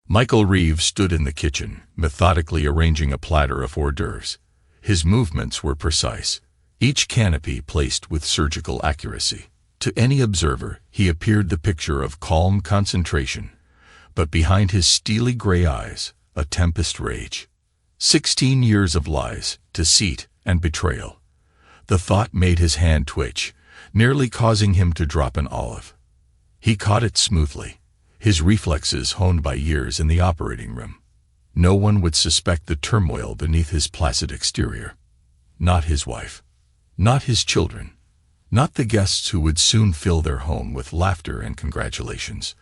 Michael Reeves stood in the kitchen, methodically arranging a platter of hors d'oeuvres. His movements were precise, each canopy placed with surgical accuracy. To any observer, he appeared the picture of calm concentration, but behind his steely gray eyes, a tempest rage. 16 years of lies, deceit, and betrayal. The thought made his hand twitch, nearly causing him to drop an olive. He caught it smoothly, his reflexes honed by years in the operating room. No one would suspect the turmoil beneath his placid exterior. Not his wife. Not his children. Not the guests who would soon fill their home with laughter and congratulations.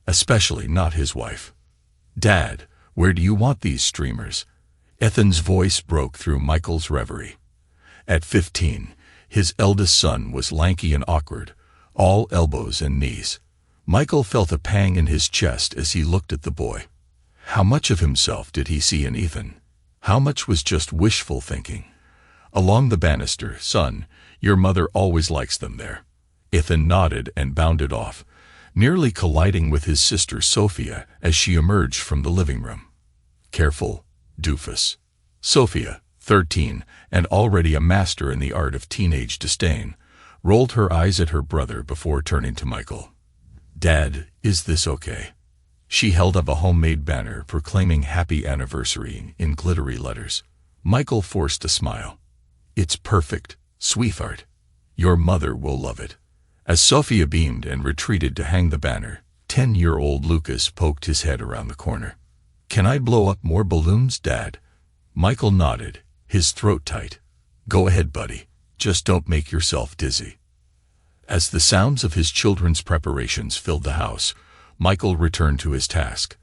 Especially not his wife. "Dad, where do you want these streamers?" Ethan's voice broke through Michael's reverie. At 15, his eldest son was lanky and awkward, all elbows and knees. Michael felt a pang in his chest as he looked at the boy. How much of himself did he see in Ethan? How much was just wishful thinking? Along the banister, "Son, your mother always likes them there." Ethan nodded and bounded off, nearly colliding with his sister Sophia as she emerged from the living room. "Careful, doofus." Sophia, 13, and already a master in the art of teenage disdain, rolled her eyes at her brother before turning to Michael. "Dad, is this okay?" She held up a homemade banner proclaiming happy anniversary in glittery letters. Michael forced a smile. "It's perfect, sweetheart. Your mother will love it." As Sophia beamed and retreated to hang the banner, 10-year-old Lucas poked his head around the corner. "Can I blow up more balloons, Dad?" Michael nodded, his throat tight. "Go ahead, buddy. Just don't make yourself dizzy." As the sounds of his children's preparations filled the house, Michael returned to his task.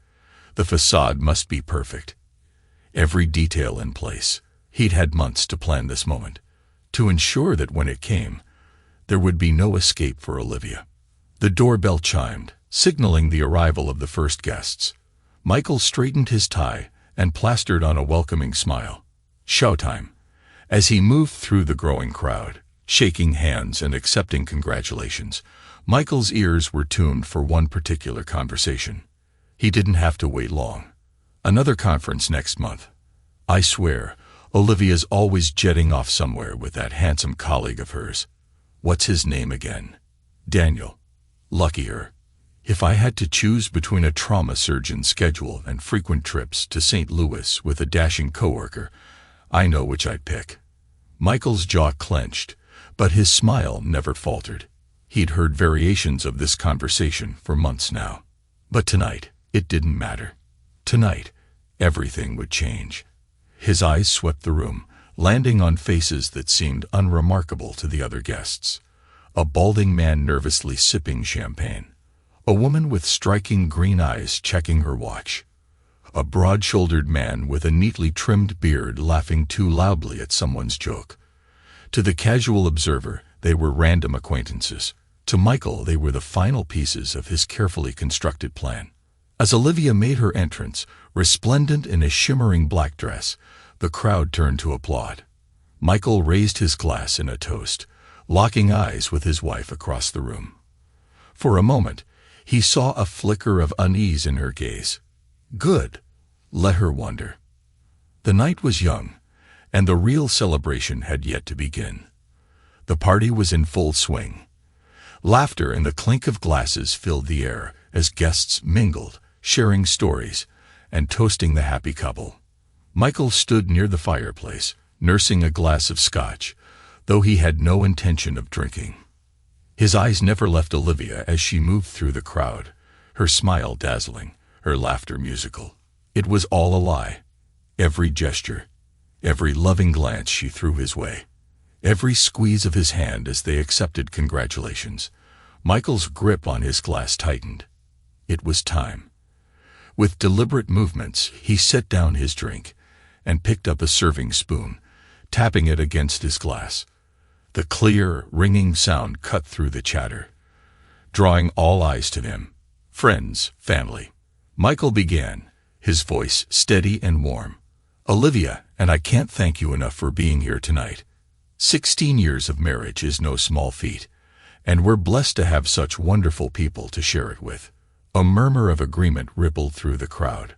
The facade must be perfect. Every detail in place. He'd had months to plan this moment, to ensure that when it came, there would be no escape for Olivia. The doorbell chimed, signaling the arrival of the first guests. Michael straightened his tie and plastered on a welcoming smile. Showtime. As he moved through the growing crowd, shaking hands and accepting congratulations, Michael's ears were tuned for one particular conversation. He didn't have to wait long. "Another conference next month. I swear, Olivia's always jetting off somewhere with that handsome colleague of hers. What's his name again? Daniel. Lucky her. If I had to choose between a trauma surgeon's schedule and frequent trips to St. Louis with a dashing coworker, I know which I'd pick." Michael's jaw clenched, but his smile never faltered. He'd heard variations of this conversation for months now. But tonight, it didn't matter. Tonight, everything would change. His eyes swept the room, landing on faces that seemed unremarkable to the other guests. A balding man nervously sipping champagne. A woman with striking green eyes checking her watch. A broad-shouldered man with a neatly trimmed beard laughing too loudly at someone's joke. To the casual observer, they were random acquaintances. To Michael, they were the final pieces of his carefully constructed plan. As Olivia made her entrance, resplendent in a shimmering black dress, the crowd turned to applaud. Michael raised his glass in a toast, locking eyes with his wife across the room. For a moment, he saw a flicker of unease in her gaze. Good. Let her wonder. The night was young, and the real celebration had yet to begin. The party was in full swing. Laughter and the clink of glasses filled the air as guests mingled, sharing stories and toasting the happy couple. Michael stood near the fireplace, nursing a glass of scotch, though he had no intention of drinking. His eyes never left Olivia as she moved through the crowd, her smile dazzling, her laughter musical. It was all a lie. Every gesture, every loving glance she threw his way, every squeeze of his hand as they accepted congratulations. Michael's grip on his glass tightened. It was time. With deliberate movements, he set down his drink and picked up a serving spoon, tapping it against his glass. The clear, ringing sound cut through the chatter, drawing all eyes to him. Friends, family. Michael began, his voice steady and warm. Olivia, and I can't thank you enough for being here tonight. 16 years of marriage is no small feat, and we're blessed to have such wonderful people to share it with. A murmur of agreement rippled through the crowd.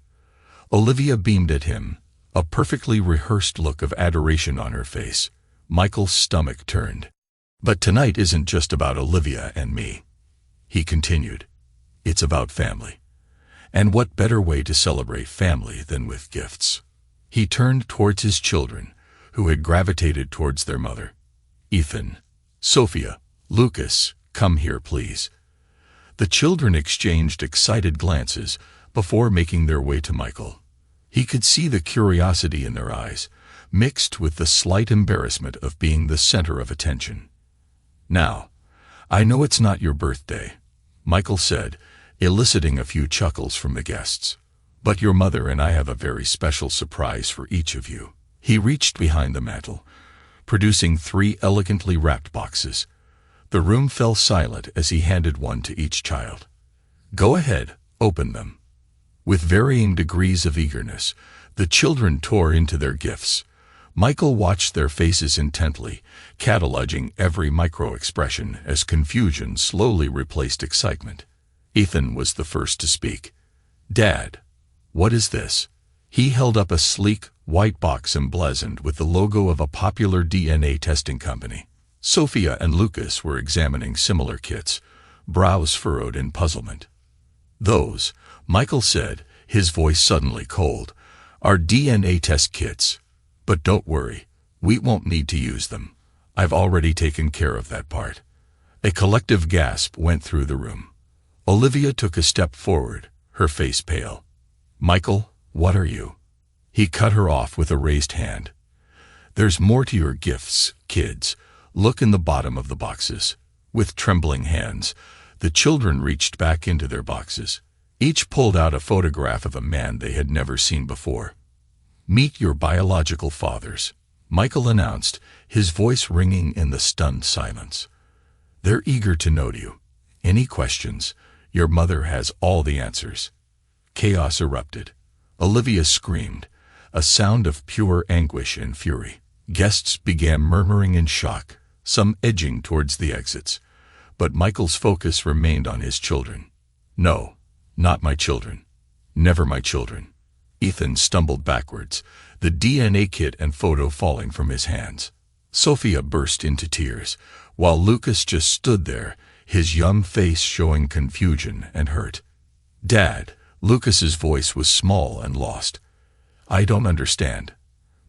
Olivia beamed at him, a perfectly rehearsed look of adoration on her face. Michael's stomach turned. "But tonight isn't just about Olivia and me," he continued. "It's about family. And what better way to celebrate family than with gifts?" He turned towards his children, who had gravitated towards their mother. "Ethan, Sophia, Lucas, come here, please." The children exchanged excited glances before making their way to Michael. He could see the curiosity in their eyes, mixed with the slight embarrassment of being the center of attention. "Now, I know it's not your birthday," Michael said, eliciting a few chuckles from the guests. "But your mother and I have a very special surprise for each of you." He reached behind the mantel, producing 3 elegantly wrapped boxes. The room fell silent as he handed one to each child. "Go ahead, open them." With varying degrees of eagerness, the children tore into their gifts. Michael watched their faces intently, cataloging every micro-expression as confusion slowly replaced excitement. Ethan was the first to speak. "Dad, what is this?" He held up a sleek, white box emblazoned with the logo of a popular DNA testing company. Sophia and Lucas were examining similar kits, brows furrowed in puzzlement. "Those," Michael said, his voice suddenly cold, "are DNA test kits. But don't worry, we won't need to use them. I've already taken care of that part." A collective gasp went through the room. Olivia took a step forward, her face pale. "Michael, what are you?" He cut her off with a raised hand. "There's more to your gifts, kids. Look in the bottom of the boxes." With trembling hands, the children reached back into their boxes. Each pulled out a photograph of a man they had never seen before. "Meet your biological fathers," Michael announced, his voice ringing in the stunned silence. "They're eager to know you. Any questions? Your mother has all the answers." Chaos erupted. Olivia screamed, a sound of pure anguish and fury. Guests began murmuring in shock, some edging towards the exits. But Michael's focus remained on his children. "No, not my children. Never my children." Ethan stumbled backwards, the DNA kit and photo falling from his hands. Sophia burst into tears, while Lucas just stood there, his young face showing confusion and hurt. "Dad," Lucas's voice was small and lost. "I don't understand."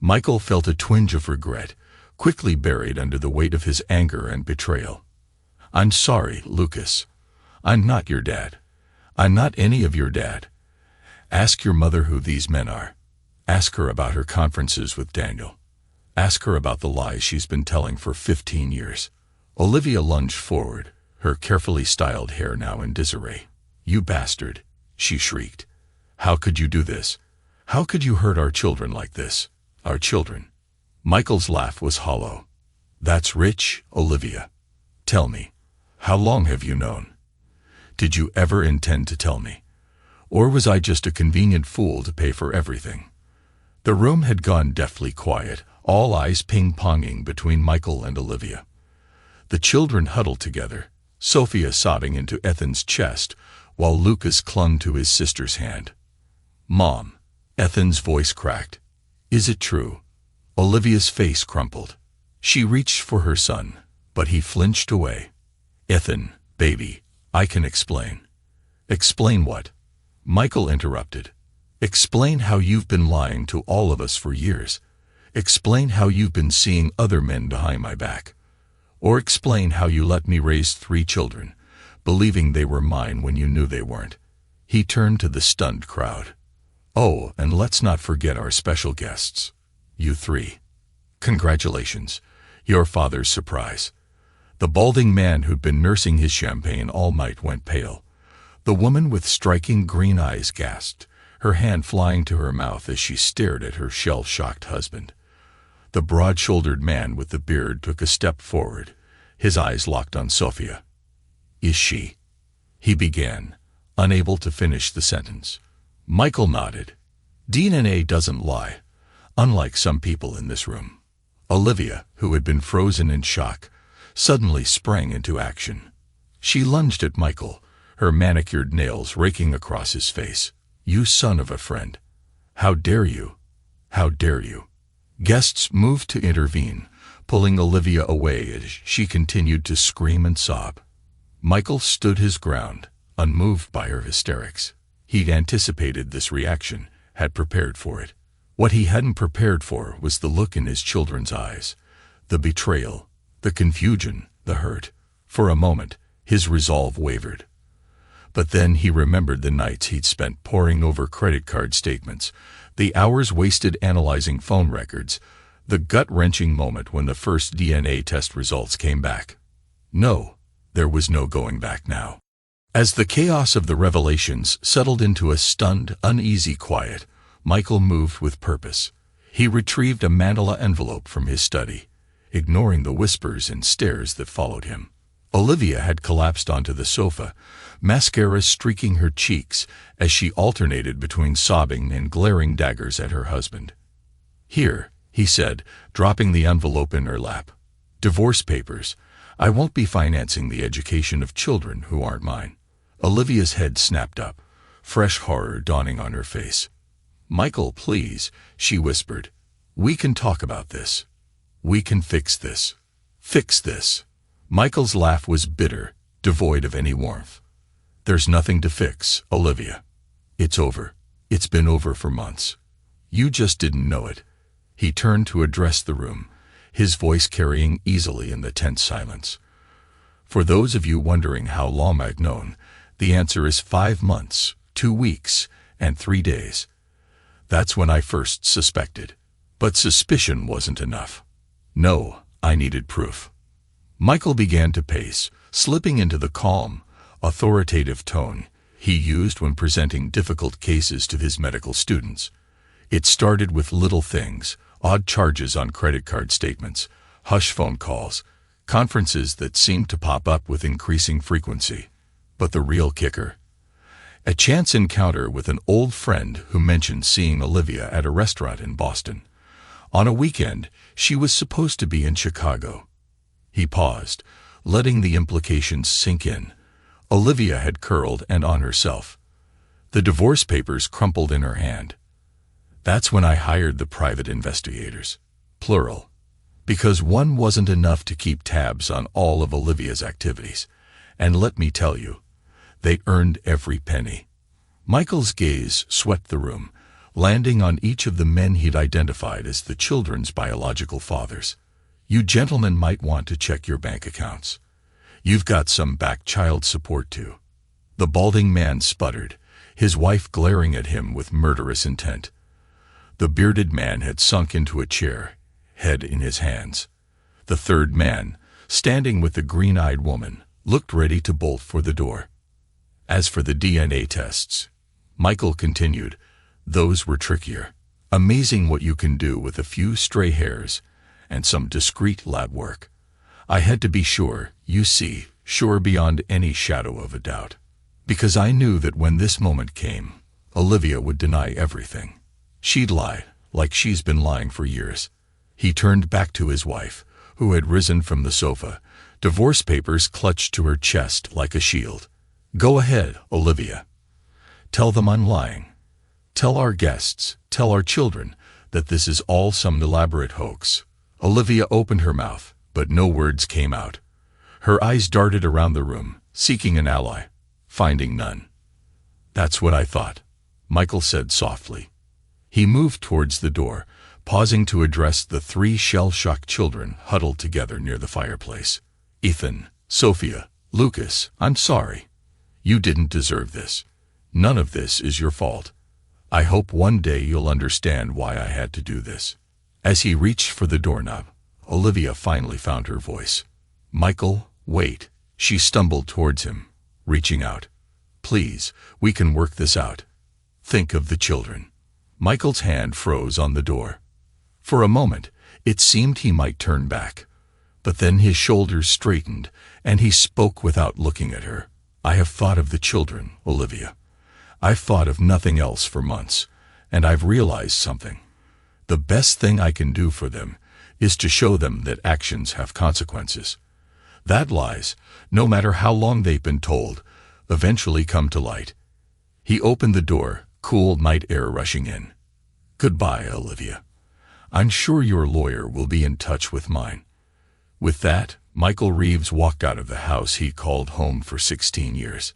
Michael felt a twinge of regret, quickly buried under the weight of his anger and betrayal. "I'm sorry, Lucas. I'm not your dad. I'm not any of your dad. Ask your mother who these men are. Ask her about her conferences with Daniel. Ask her about the lies she's been telling for 15 years. Olivia lunged forward, her carefully styled hair now in disarray. "You bastard," she shrieked. "How could you do this? How could you hurt our children like this? Our children?" Michael's laugh was hollow. "That's rich, Olivia. Tell me, how long have you known? Did you ever intend to tell me? Or was I just a convenient fool to pay for everything?" The room had gone deathly quiet, all eyes ping-ponging between Michael and Olivia. The children huddled together, Sophia sobbing into Ethan's chest, while Lucas clung to his sister's hand. "Mom," Ethan's voice cracked. "Is it true?" Olivia's face crumpled. She reached for her son, but he flinched away. "Ethan, baby, I can explain." "Explain what?" Michael interrupted. "Explain how you've been lying to all of us for years. Explain how you've been seeing other men behind my back. Or explain how you let me raise 3 children, believing they were mine when you knew they weren't." He turned to the stunned crowd. "Oh, and let's not forget our special guests. You 3. Congratulations, your father's surprise." The balding man who'd been nursing his champagne all night went pale. The woman with striking green eyes gasped, her hand flying to her mouth as she stared at her shell-shocked husband. The broad-shouldered man with the beard took a step forward, his eyes locked on Sophia. "Is she?" he began, unable to finish the sentence. Michael nodded. "DNA doesn't lie, unlike some people in this room." Olivia, who had been frozen in shock, suddenly sprang into action. She lunged at Michael, her manicured nails raking across his face. "You son of a friend. How dare you? How dare you?" Guests moved to intervene, pulling Olivia away as she continued to scream and sob. Michael stood his ground, unmoved by her hysterics. He'd anticipated this reaction, had prepared for it. What he hadn't prepared for was the look in his children's eyes, the betrayal, the confusion, the hurt. For a moment, his resolve wavered. But then he remembered the nights he'd spent poring over credit card statements, the hours wasted analyzing phone records, the gut-wrenching moment when the first DNA test results came back. No, there was no going back now. As the chaos of the revelations settled into a stunned, uneasy quiet, Michael moved with purpose. He retrieved a manila envelope from his study, ignoring the whispers and stares that followed him. Olivia had collapsed onto the sofa, mascara streaking her cheeks as she alternated between sobbing and glaring daggers at her husband. "Here," he said, dropping the envelope in her lap. "Divorce papers. I won't be financing the education of children who aren't mine." Olivia's head snapped up, fresh horror dawning on her face. "Michael, please," she whispered. "We can talk about this. We can fix this. Fix this." Michael's laugh was bitter, devoid of any warmth. "There's nothing to fix, Olivia. It's over. It's been over for months. You just didn't know it." He turned to address the room, his voice carrying easily in the tense silence. "For those of you wondering how long I've known, the answer is 5 months, 2 weeks, and 3 days. That's when I first suspected. But suspicion wasn't enough. No, I needed proof." Michael began to pace, slipping into the calm, authoritative tone he used when presenting difficult cases to his medical students. It started with little things, odd charges on credit card statements, hush phone calls, conferences that seemed to pop up with increasing frequency. But the real kicker? A chance encounter with an old friend who mentioned seeing Olivia at a restaurant in Boston. On a weekend, she was supposed to be in Chicago. He paused, letting the implications sink in. Olivia had curled and on herself. The divorce papers crumpled in her hand. "That's when I hired the private investigators. Plural. Because one wasn't enough to keep tabs on all of Olivia's activities. And let me tell you, they earned every penny." Michael's gaze swept the room, landing on each of the men he'd identified as the children's biological fathers. "You gentlemen might want to check your bank accounts. You've got some back child support too." The balding man sputtered, his wife glaring at him with murderous intent. The bearded man had sunk into a chair, head in his hands. The third man, standing with the green-eyed woman, looked ready to bolt for the door. "As for the DNA tests," Michael continued, "those were trickier. Amazing what you can do with a few stray hairs and some discreet lab work. I had to be sure, you see, sure beyond any shadow of a doubt. Because I knew that when this moment came, Olivia would deny everything. She'd lie, like she's been lying for years." He turned back to his wife, who had risen from the sofa, divorce papers clutched to her chest like a shield. "Go ahead, Olivia. Tell them I'm lying. Tell our guests, tell our children, that this is all some elaborate hoax." Olivia opened her mouth, but no words came out. Her eyes darted around the room, seeking an ally, finding none. "That's what I thought," Michael said softly. He moved towards the door, pausing to address the 3 shell-shocked children huddled together near the fireplace. "Ethan, Sophia, Lucas, I'm sorry. You didn't deserve this. None of this is your fault. I hope one day you'll understand why I had to do this." As he reached for the doorknob, Olivia finally found her voice. "Michael, wait." She stumbled towards him, reaching out. "Please, we can work this out. Think of the children." Michael's hand froze on the door. For a moment, it seemed he might turn back. But then his shoulders straightened, and he spoke without looking at her. "I have thought of the children, Olivia. I've thought of nothing else for months, and I've realized something. The best thing I can do for them is to show them that actions have consequences. That lies, no matter how long they've been told, eventually come to light. He opened the door, cool night air rushing in. "Goodbye, Olivia. I'm sure your lawyer will be in touch with mine." With that, Michael Reeves walked out of the house he called home for 16 years.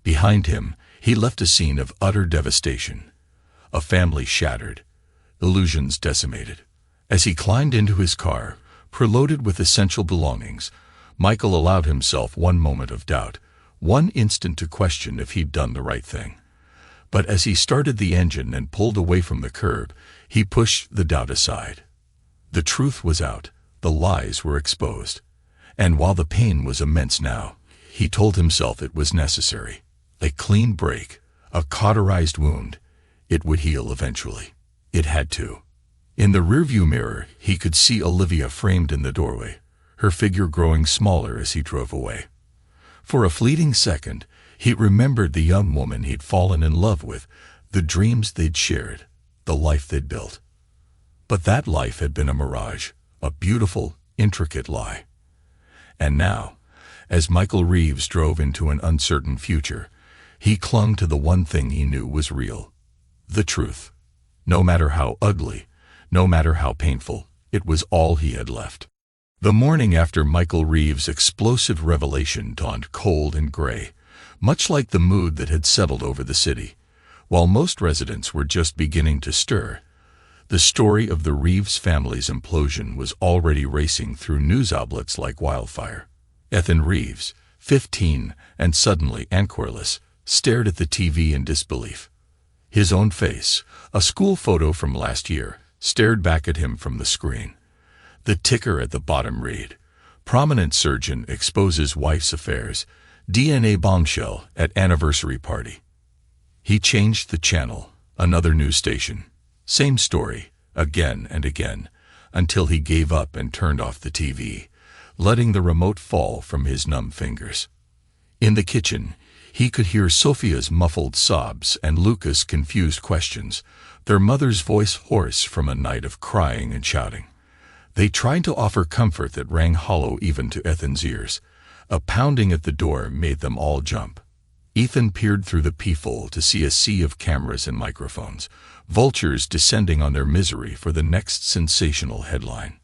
Behind him, he left a scene of utter devastation. A family shattered, illusions decimated. As he climbed into his car, preloaded with essential belongings, Michael allowed himself one moment of doubt, one instant to question if he'd done the right thing. But as he started the engine and pulled away from the curb, he pushed the doubt aside. The truth was out, the lies were exposed. And while the pain was immense now, he told himself it was necessary. A clean break, a cauterized wound. It would heal eventually. It had to. In the rearview mirror, he could see Olivia framed in the doorway, her figure growing smaller as he drove away. For a fleeting second, he remembered the young woman he'd fallen in love with, the dreams they'd shared, the life they'd built. But that life had been a mirage, a beautiful, intricate lie. And now, as Michael Reeves drove into an uncertain future, he clung to the one thing he knew was real: the truth. No matter how ugly, no matter how painful, it was all he had left. The morning after Michael Reeves' explosive revelation dawned cold and gray, much like the mood that had settled over the city. While most residents were just beginning to stir, the story of the Reeves family's implosion was already racing through news outlets like wildfire. Ethan Reeves, 15 and suddenly anchorless, stared at the TV in disbelief. His own face, a school photo from last year, stared back at him from the screen. The ticker at the bottom read, "Prominent surgeon exposes wife's affairs, DNA bombshell at anniversary party." He changed the channel, another news station. Same story, again and again, until he gave up and turned off the TV, letting the remote fall from his numb fingers. In the kitchen, he could hear Sophia's muffled sobs and Luca's confused questions, their mother's voice hoarse from a night of crying and shouting. They tried to offer comfort that rang hollow even to Ethan's ears. A pounding at the door made them all jump. Ethan peered through the peephole to see a sea of cameras and microphones, vultures descending on their misery for the next sensational headline.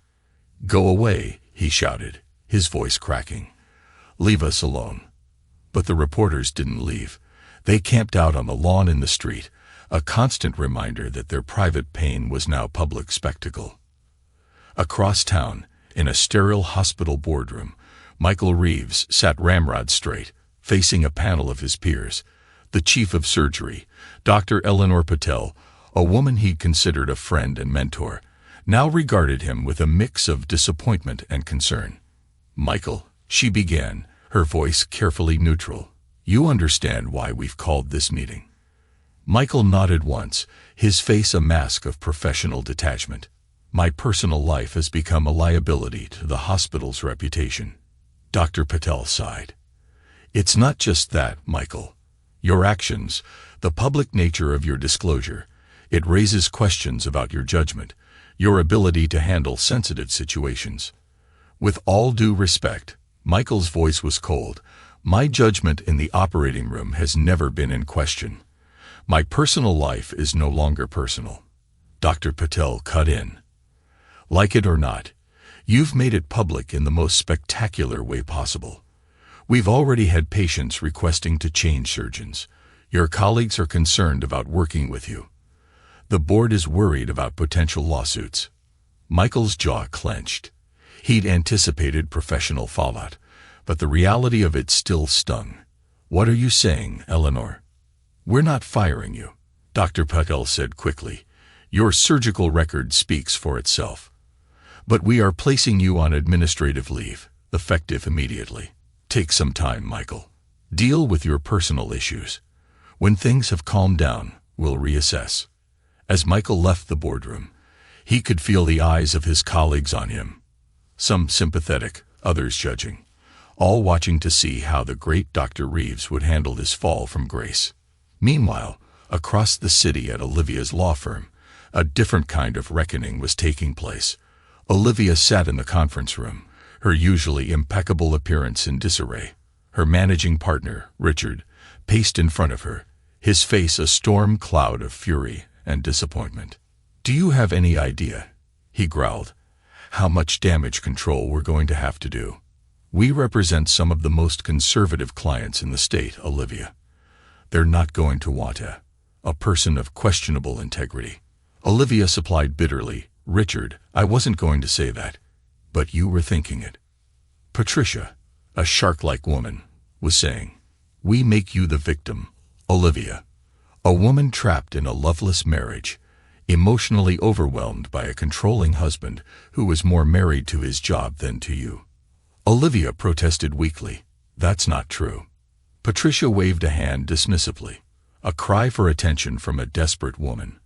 "Go away," he shouted, his voice cracking. "Leave us alone." But the reporters didn't leave. They camped out on the lawn in the street, a constant reminder that their private pain was now public spectacle. Across town, in a sterile hospital boardroom, Michael Reeves sat ramrod straight, facing a panel of his peers. The chief of surgery, Dr. Eleanor Patel, a woman he'd considered a friend and mentor, now regarded him with a mix of disappointment and concern. "Michael," she began, her voice carefully neutral, "you understand why we've called this meeting." Michael nodded once, his face a mask of professional detachment. "My personal life has become a liability to the hospital's reputation." Dr. Patel sighed. "It's not just that, Michael. Your actions, the public nature of your disclosure, it raises questions about your judgment, your ability to handle sensitive situations. With all due respect," Michael's voice was cold, "my judgment in the operating room has never been in question. My personal life is no longer personal." Dr. Patel cut in. "Like it or not, you've made it public in the most spectacular way possible. We've already had patients requesting to change surgeons. Your colleagues are concerned about working with you. The board is worried about potential lawsuits." Michael's jaw clenched. He'd anticipated professional fallout, but the reality of it still stung. "What are you saying, Eleanor?" "We're not firing you," Dr. Patel said quickly. "Your surgical record speaks for itself. But we are placing you on administrative leave, effective immediately. Take some time, Michael. Deal with your personal issues. When things have calmed down, we'll reassess." As Michael left the boardroom, he could feel the eyes of his colleagues on him. Some sympathetic, others judging, all watching to see how the great Dr. Reeves would handle his fall from grace. Meanwhile, across the city at Olivia's law firm, a different kind of reckoning was taking place. Olivia sat in the conference room, her usually impeccable appearance in disarray. Her managing partner, Richard, paced in front of her, his face a storm cloud of fury and disappointment. "Do you have any idea," he growled, "how much damage control we're going to have to do? We represent some of the most conservative clients in the state, Olivia. They're not going to want a person of questionable integrity." Olivia supplied bitterly, "Richard, I wasn't going to say that, but you were thinking it." Patricia, a shark-like woman, was saying, "We make you the victim, Olivia. A woman trapped in a loveless marriage, emotionally overwhelmed by a controlling husband who was more married to his job than to you." Olivia protested weakly, "That's not true." Patricia waved a hand dismissively, a cry for attention from a desperate woman.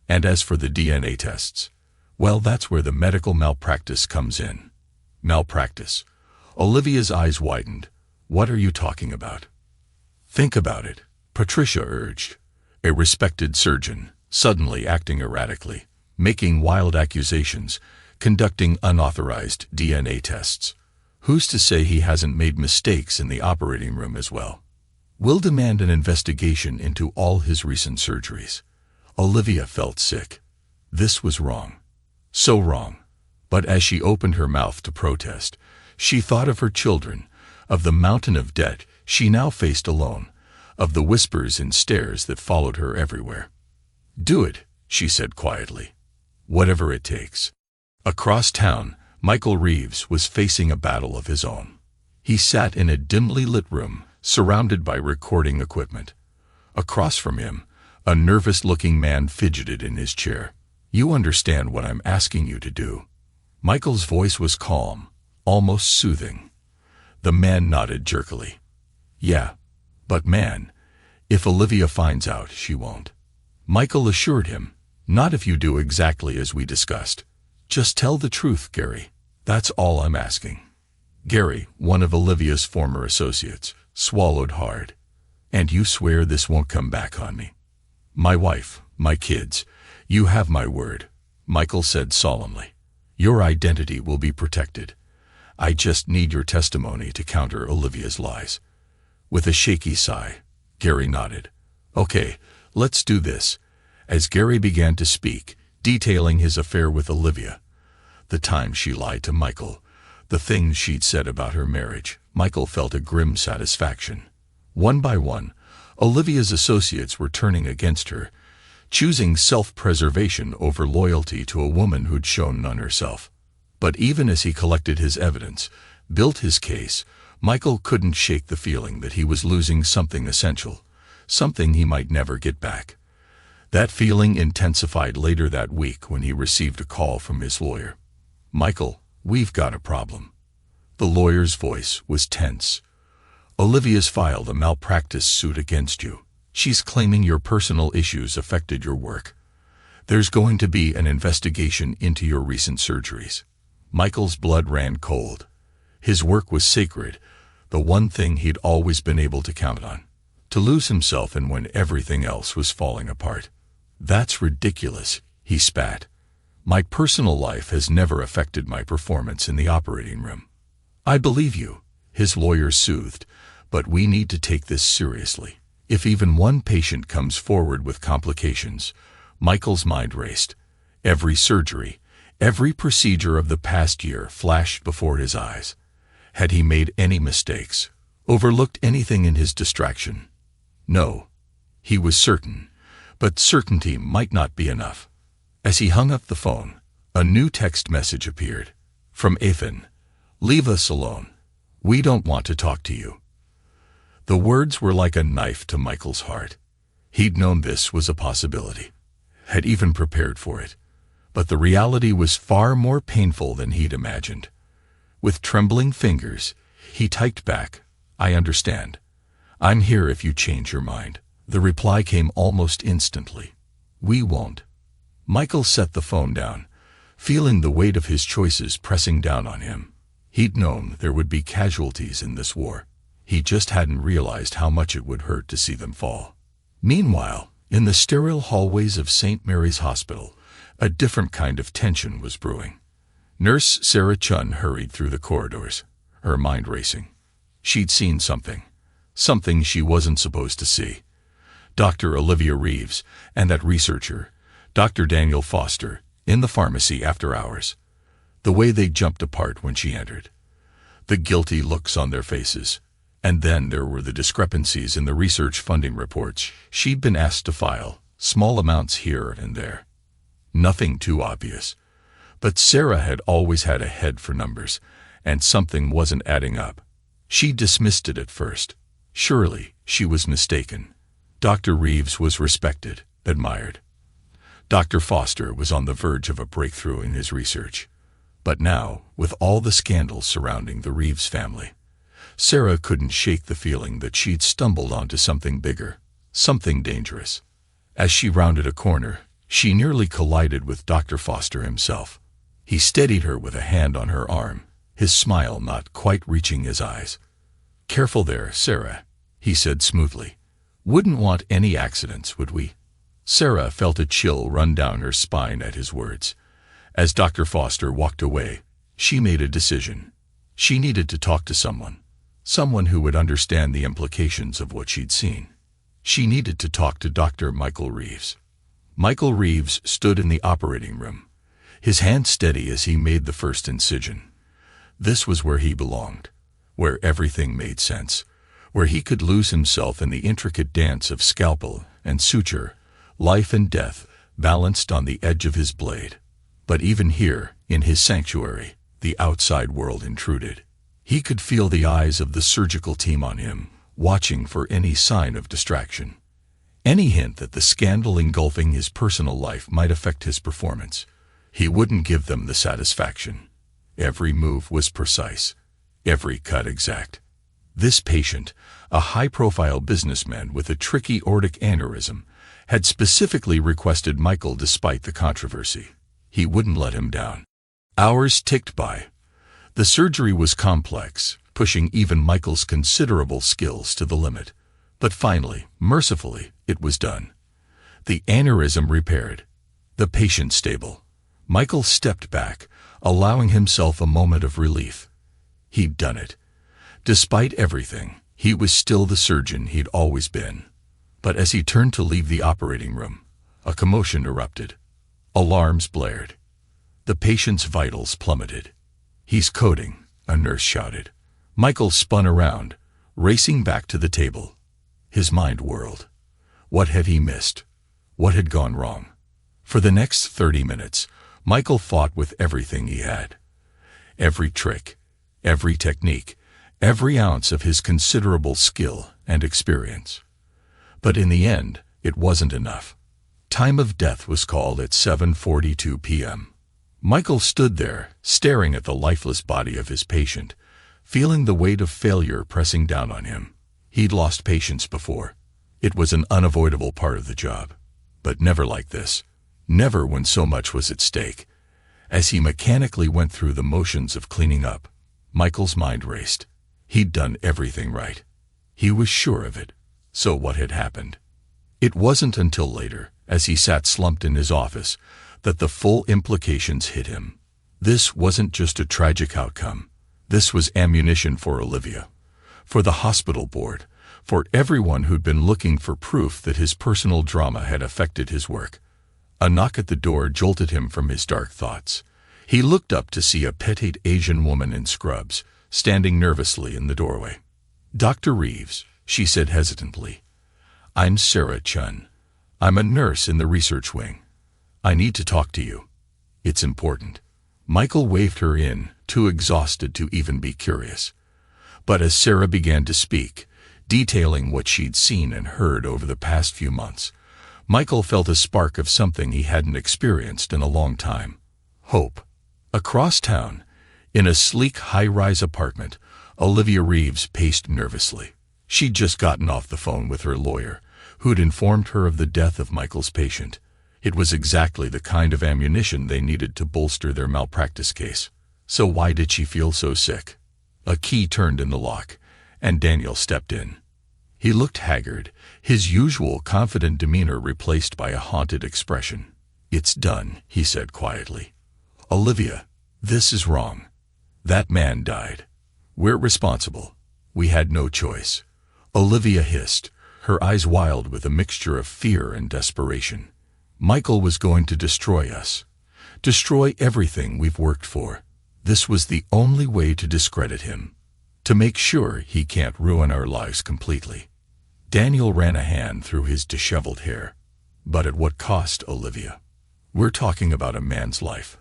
"And as for the DNA tests, well, that's where the medical malpractice comes in." "Malpractice?" Olivia's eyes widened. "What are you talking about?" "Think about it," Patricia urged. "A respected surgeon, suddenly acting erratically, making wild accusations, conducting unauthorized DNA tests. Who's to say he hasn't made mistakes in the operating room as well? We'll demand an investigation into all his recent surgeries." Olivia felt sick. This was wrong. So wrong. But as she opened her mouth to protest, she thought of her children, of the mountain of debt she now faced alone, of the whispers and stares that followed her everywhere. "Do it," she said quietly. "Whatever it takes." Across town, Michael Reeves was facing a battle of his own. He sat in a dimly lit room, surrounded by recording equipment. Across from him, a nervous-looking man fidgeted in his chair. "You understand what I'm asking you to do?" Michael's voice was calm, almost soothing. The man nodded jerkily. "Yeah, but man, if Olivia finds out, she won't." Michael assured him, "Not if you do exactly as we discussed. Just tell the truth, Gary. That's all I'm asking." Gary, one of Olivia's former associates, swallowed hard. "And you swear this won't come back on me?" "My wife, my kids, you have my word," Michael said solemnly. "Your identity will be protected. I just need your testimony to counter Olivia's lies." With a shaky sigh, Gary nodded. "Okay, let's do this." As Gary began to speak, detailing his affair with Olivia, the time she lied to Michael, the things she'd said about her marriage, Michael felt a grim satisfaction. One by one, Olivia's associates were turning against her, choosing self-preservation over loyalty to a woman who'd shown none herself. But even as he collected his evidence, built his case, Michael couldn't shake the feeling that he was losing something essential, something he might never get back. That feeling intensified later that week when he received a call from his lawyer. "Michael, we've got a problem." The lawyer's voice was tense. "Olivia's filed a malpractice suit against you. She's claiming your personal issues affected your work. There's going to be an investigation into your recent surgeries." Michael's blood ran cold. His work was sacred, the one thing he'd always been able to count on. To lose himself in when everything else was falling apart. "That's ridiculous," he spat. "My personal life has never affected my performance in the operating room." "I believe you," his lawyer soothed, "but we need to take this seriously. If even one patient comes forward with complications," Michael's mind raced. Every surgery, every procedure of the past year flashed before his eyes. Had he made any mistakes, overlooked anything in his distraction? No. He was certain, but certainty might not be enough. As he hung up the phone, a new text message appeared. From Ethan. "Leave us alone. We don't want to talk to you." The words were like a knife to Michael's heart. He'd known this was a possibility, had even prepared for it. But the reality was far more painful than he'd imagined. With trembling fingers, he typed back, "I understand. I'm here if you change your mind." The reply came almost instantly. "We won't." Michael set the phone down, feeling the weight of his choices pressing down on him. He'd known there would be casualties in this war. He just hadn't realized how much it would hurt to see them fall. Meanwhile, in the sterile hallways of St. Mary's Hospital, a different kind of tension was brewing. Nurse Sarah Chun hurried through the corridors, her mind racing. She'd seen something. something she wasn't supposed to see. Dr. Olivia Reeves and that researcher, Dr. Daniel Foster, in the pharmacy after hours. The way they jumped apart when she entered. The guilty looks on their faces. And then there were the discrepancies in the research funding reports she'd been asked to file, small amounts here and there. Nothing too obvious. But Sarah had always had a head for numbers, and something wasn't adding up. She dismissed it at first. Surely she was mistaken. Dr. Reeves was respected, admired. Dr. Foster was on the verge of a breakthrough in his research. But now, with all the scandals surrounding the Reeves family, Sarah couldn't shake the feeling that she'd stumbled onto something bigger, something dangerous. As she rounded a corner, she nearly collided with Dr. Foster himself. He steadied her with a hand on her arm, his smile not quite reaching his eyes. "Careful there, Sarah," he said smoothly. "Wouldn't want any accidents, would we?" Sarah felt a chill run down her spine at his words. As Dr. Foster walked away, she made a decision. She needed to talk to someone. Someone who would understand the implications of what she'd seen. She needed to talk to Dr. Michael Reeves. Michael Reeves stood in the operating room, his hand steady as he made the first incision. This was where he belonged, where everything made sense, where he could lose himself in the intricate dance of scalpel and suture, life and death balanced on the edge of his blade. But even here, in his sanctuary, the outside world intruded. He could feel the eyes of the surgical team on him, watching for any sign of distraction. Any hint that the scandal engulfing his personal life might affect his performance. He wouldn't give them the satisfaction. Every move was precise, every cut exact. This patient, a high-profile businessman with a tricky aortic aneurysm, had specifically requested Michael despite the controversy. He wouldn't let him down. Hours ticked by. The surgery was complex, pushing even Michael's considerable skills to the limit. But finally, mercifully, it was done. The aneurysm repaired. The patient stable. Michael stepped back, allowing himself a moment of relief. He'd done it. Despite everything, he was still the surgeon he'd always been. But as he turned to leave the operating room, a commotion erupted. Alarms blared. The patient's vitals plummeted. "He's coding," a nurse shouted. Michael spun around, racing back to the table. His mind whirled. What had he missed? What had gone wrong? For the next 30 minutes, Michael fought with everything he had. Every trick, every technique, every ounce of his considerable skill and experience. But in the end, it wasn't enough. Time of death was called at 7:42 p.m. Michael stood there, staring at the lifeless body of his patient, feeling the weight of failure pressing down on him. He'd lost patients before. It was an unavoidable part of the job. But never like this. Never when so much was at stake. As he mechanically went through the motions of cleaning up, Michael's mind raced. He'd done everything right. He was sure of it. So what had happened? It wasn't until later, as he sat slumped in his office, that the full implications hit him. This wasn't just a tragic outcome. This was ammunition for Olivia, for the hospital board, for everyone who'd been looking for proof that his personal drama had affected his work. A knock at the door jolted him from his dark thoughts. He looked up to see a petite Asian woman in scrubs, standing nervously in the doorway. "Dr. Reeves," she said hesitantly. "I'm Sarah Chun. I'm a nurse in the research wing. I need to talk to you. It's important." Michael waved her in, too exhausted to even be curious. But as Sarah began to speak, detailing what she'd seen and heard over the past few months, Michael felt a spark of something he hadn't experienced in a long time. Hope. Across town, in a sleek high-rise apartment, Olivia Reeves paced nervously. She'd just gotten off the phone with her lawyer, who'd informed her of the death of Michael's patient. It was exactly the kind of ammunition they needed to bolster their malpractice case. So why did she feel so sick? A key turned in the lock, and Daniel stepped in. He looked haggard, his usual confident demeanor replaced by a haunted expression. "It's done," he said quietly. "Olivia, this is wrong. That man died. We're responsible. We had no choice. Olivia hissed, her eyes wild with a mixture of fear and desperation. Michael was going to destroy us. Destroy everything we've worked for. This was the only way to discredit him. To make sure he can't ruin our lives completely. Daniel ran a hand through his disheveled hair. But at what cost, Olivia? We're talking about a man's life.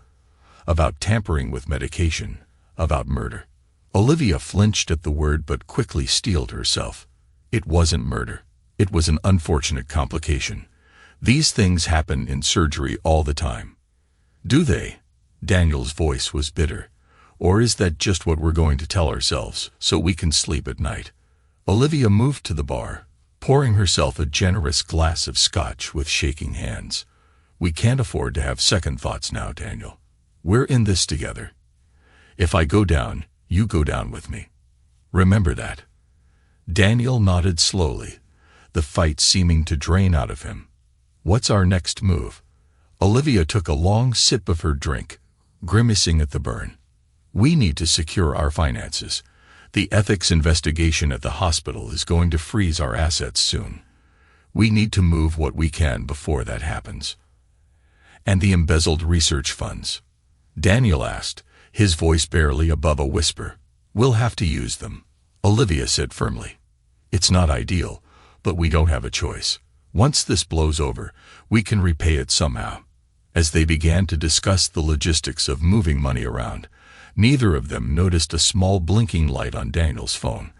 About tampering with medication. About murder. Olivia flinched at the word but quickly steeled herself. It wasn't murder. It was an unfortunate complication. These things happen in surgery all the time. Do they? Daniel's voice was bitter. Or is that just what we're going to tell ourselves so we can sleep at night? Olivia moved to the bar, pouring herself a generous glass of scotch with shaking hands. We can't afford to have second thoughts now, Daniel. We're in this together. If I go down, you go down with me. Remember that. Daniel nodded slowly, the fight seeming to drain out of him. What's our next move? Olivia took a long sip of her drink, grimacing at the burn. We need to secure our finances. The ethics investigation at the hospital is going to freeze our assets soon. We need to move what we can before that happens. And the embezzled research funds? Daniel asked, his voice barely above a whisper. We'll have to use them, Olivia said firmly. It's not ideal, but we don't have a choice. Once this blows over, we can repay it somehow. As they began to discuss the logistics of moving money around, neither of them noticed a small blinking light on Daniel's phone.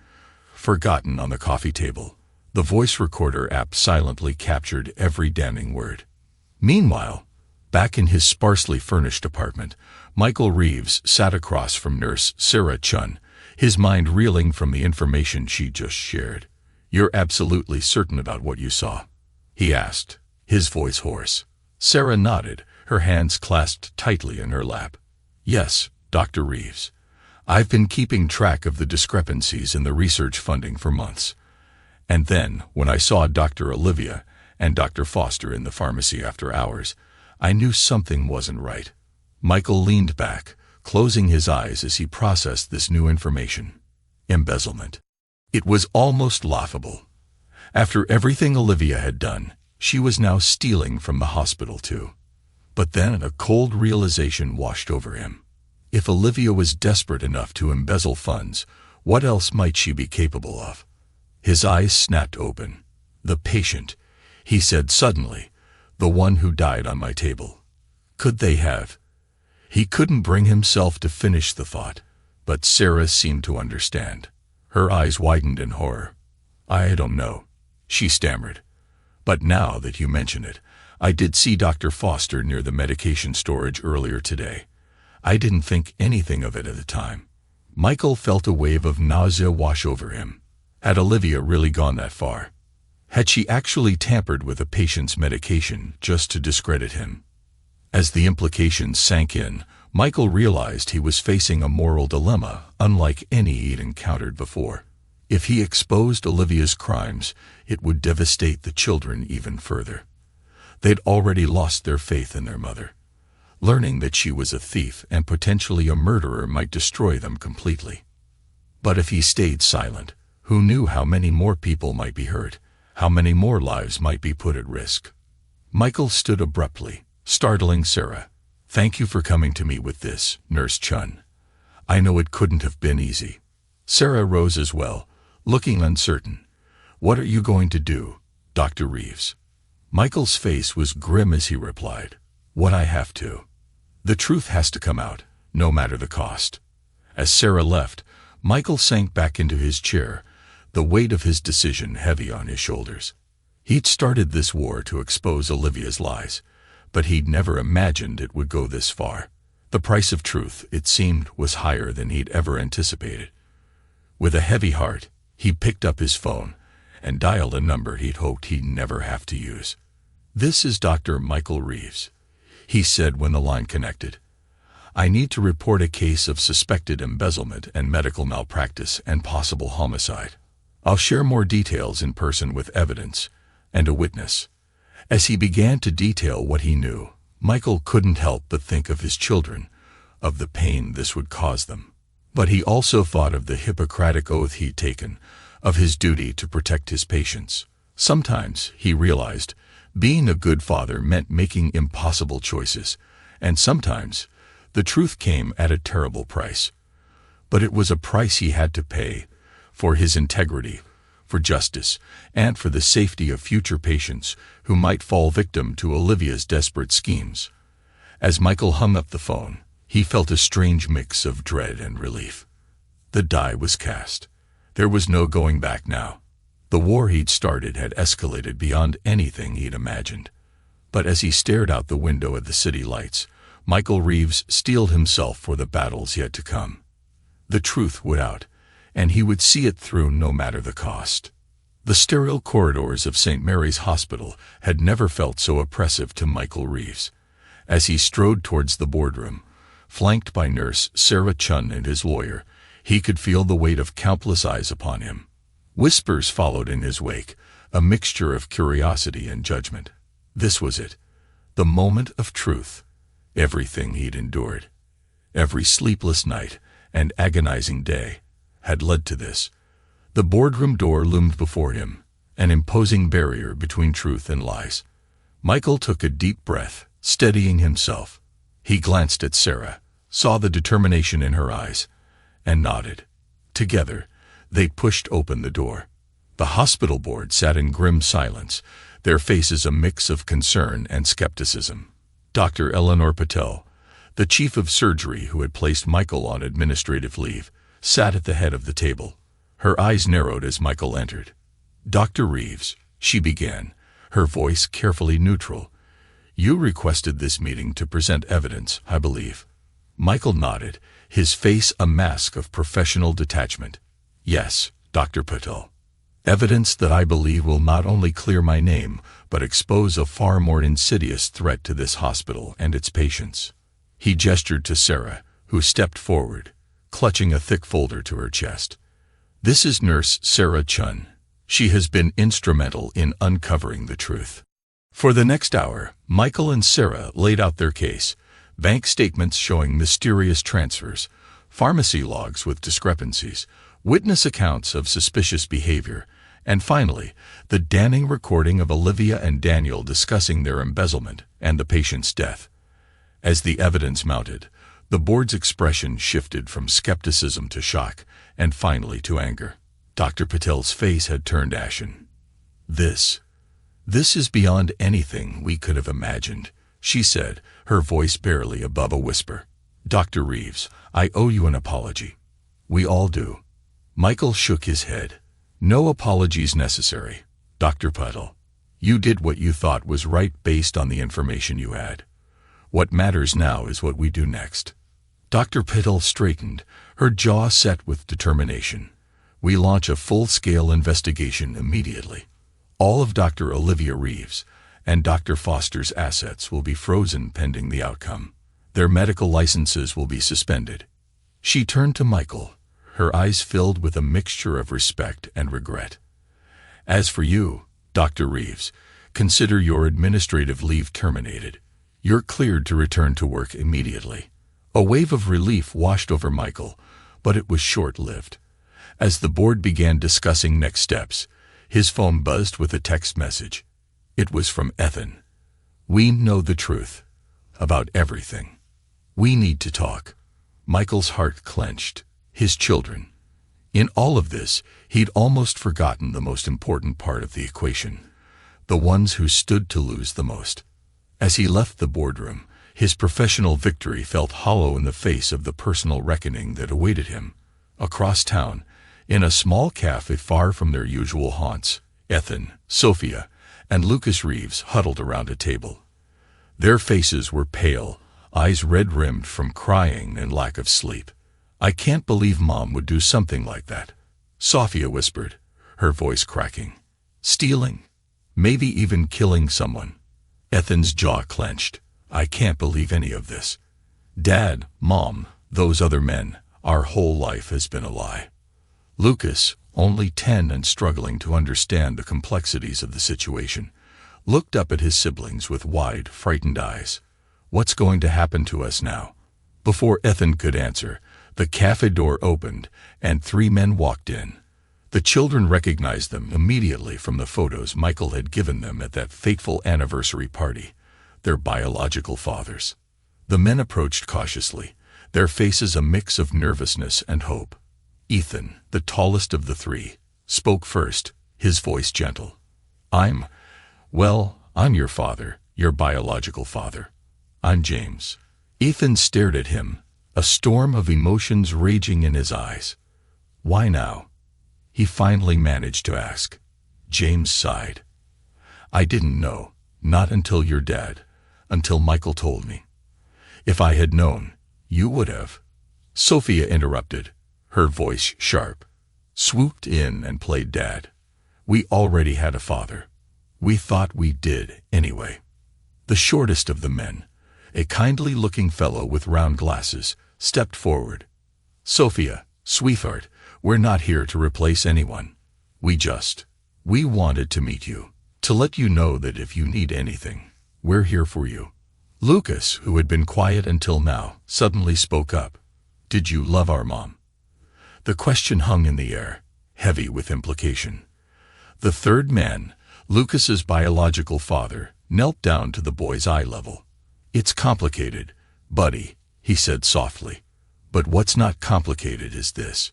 Forgotten on the coffee table, the voice recorder app silently captured every damning word. Meanwhile, back in his sparsely furnished apartment, Michael Reeves sat across from nurse Sarah Chun, his mind reeling from the information she just shared. You're absolutely certain about what you saw? He asked, his voice hoarse. Sarah nodded, her hands clasped tightly in her lap. Yes, Dr. Reeves. I've been keeping track of the discrepancies in the research funding for months. And then, when I saw Dr. Olivia and Dr. Foster in the pharmacy after hours, I knew something wasn't right. Michael leaned back, closing his eyes as he processed this new information. Embezzlement. It was almost laughable. After everything Olivia had done, she was now stealing from the hospital too. But then a cold realization washed over him. If Olivia was desperate enough to embezzle funds, what else might she be capable of? His eyes snapped open. The patient, he said suddenly, the one who died on my table. Could they have? He couldn't bring himself to finish the thought, but Sarah seemed to understand. Her eyes widened in horror. I don't know, she stammered. But now that you mention it, I did see Dr. Foster near the medication storage earlier today. I didn't think anything of it at the time. Michael felt a wave of nausea wash over him. Had Olivia really gone that far? Had she actually tampered with a patient's medication just to discredit him? As the implications sank in, Michael realized he was facing a moral dilemma unlike any he'd encountered before. If he exposed Olivia's crimes, it would devastate the children even further. They'd already lost their faith in their mother. Learning that she was a thief and potentially a murderer might destroy them completely. But if he stayed silent, who knew how many more people might be hurt, how many more lives might be put at risk? Michael stood abruptly, startling Sarah. Thank you for coming to me with this, Nurse Chun. I know it couldn't have been easy. Sarah rose as well, looking uncertain. What are you going to do, Dr. Reeves? Michael's face was grim as he replied. What I have to. The truth has to come out, no matter the cost. As Sarah left, Michael sank back into his chair, the weight of his decision heavy on his shoulders. He'd started this war to expose Olivia's lies, but he'd never imagined it would go this far. The price of truth, it seemed, was higher than he'd ever anticipated. With a heavy heart, he picked up his phone and dialed a number he'd hoped he'd never have to use. This is Dr. Michael Reeves, he said when the line connected. I need to report a case of suspected embezzlement and medical malpractice and possible homicide. I'll share more details in person with evidence and a witness. As he began to detail what he knew, Michael couldn't help but think of his children, of the pain this would cause them. But he also thought of the Hippocratic oath he'd taken, of his duty to protect his patients. Sometimes, he realized, being a good father meant making impossible choices, and sometimes the truth came at a terrible price. But it was a price he had to pay for his integrity, for justice, and for the safety of future patients who might fall victim to Olivia's desperate schemes. As Michael hung up the phone, he felt a strange mix of dread and relief. The die was cast. There was no going back now. The war he'd started had escalated beyond anything he'd imagined. But as he stared out the window at the city lights, Michael Reeves steeled himself for the battles yet to come. The truth would out, and he would see it through no matter the cost. The sterile corridors of St. Mary's Hospital had never felt so oppressive to Michael Reeves. As he strode towards the boardroom, flanked by Nurse Sarah Chun and his lawyer, he could feel the weight of countless eyes upon him. Whispers followed in his wake, a mixture of curiosity and judgment. This was it, the moment of truth. Everything he'd endured, every sleepless night and agonizing day, had led to this. The boardroom door loomed before him, an imposing barrier between truth and lies. Michael took a deep breath, steadying himself. He glanced at Sarah, saw the determination in her eyes, and nodded. Together, they pushed open the door. The hospital board sat in grim silence, their faces a mix of concern and skepticism. Dr. Eleanor Patel, the chief of surgery who had placed Michael on administrative leave, sat at the head of the table. Her eyes narrowed as Michael entered. "Dr. Reeves," she began, her voice carefully neutral, "you requested this meeting to present evidence, I believe." Michael nodded, his face a mask of professional detachment. "Yes, Dr. Patel. Evidence that I believe will not only clear my name, but expose a far more insidious threat to this hospital and its patients." He gestured to Sarah, who stepped forward, clutching a thick folder to her chest. "This is Nurse Sarah Chun. She has been instrumental in uncovering the truth." For the next hour, Michael and Sarah laid out their case, bank statements showing mysterious transfers, pharmacy logs with discrepancies, witness accounts of suspicious behavior, and finally, the damning recording of Olivia and Daniel discussing their embezzlement and the patient's death. As the evidence mounted, the board's expression shifted from skepticism to shock, and finally to anger. Dr. Patel's face had turned ashen. This is beyond anything we could have imagined," she said, her voice barely above a whisper. "Dr. Reeves, I owe you an apology." "We all do." Michael shook his head. "No apologies necessary, Dr. Patel. You did what you thought was right based on the information you had. What matters now is what we do next." Dr. Patel straightened, her jaw set with determination. "We launch a full-scale investigation immediately. All of Dr. Olivia Reeves and Dr. Foster's assets will be frozen pending the outcome. Their medical licenses will be suspended." She turned to Michael, her eyes filled with a mixture of respect and regret. "As for you, Dr. Reeves, consider your administrative leave terminated. You're cleared to return to work immediately." A wave of relief washed over Michael, but it was short-lived. As the board began discussing next steps, his phone buzzed with a text message. It was from Ethan. "We know the truth. About everything. We need to talk." Michael's heart clenched. His children. In all of this, he'd almost forgotten the most important part of the equation. The ones who stood to lose the most. As he left the boardroom, his professional victory felt hollow in the face of the personal reckoning that awaited him. Across town, in a small cafe far from their usual haunts, Ethan, Sophia, and Lucas Reeves huddled around a table. Their faces were pale, eyes red-rimmed from crying and lack of sleep. "I can't believe Mom would do something like that," Sophia whispered, her voice cracking. "Stealing? Maybe even killing someone." Ethan's jaw clenched. "I can't believe any of this. Dad, Mom, those other men, our whole life has been a lie." Lucas, only 10 and struggling to understand the complexities of the situation, looked up at his siblings with wide, frightened eyes. "What's going to happen to us now?" Before Ethan could answer, the cafe door opened, and 3 men walked in. The children recognized them immediately from the photos Michael had given them at that fateful anniversary party, their biological fathers. The men approached cautiously, their faces a mix of nervousness and hope. Ethan, the tallest of the three, spoke first, his voice gentle. I'm your father, your biological father. I'm James. Ethan stared at him, a storm of emotions raging in his eyes. Why now? He finally managed to ask. James sighed. I didn't know, not until your dad, until Michael told me. If I had known, you would have. Sophia interrupted, her voice sharp, swooped in and played dad. We already had a father. We thought we did, anyway. The shortest of the men, a kindly-looking fellow with round glasses, stepped forward. Sophia, sweetheart, we're not here to replace anyone. We wanted to meet you, to let you know that if you need anything, we're here for you. Lucas, who had been quiet until now, suddenly spoke up. Did you love our mom? The question hung in the air, heavy with implication. The third man, Lucas's biological father, knelt down to the boy's eye level. It's complicated, buddy, he said softly. But what's not complicated is this.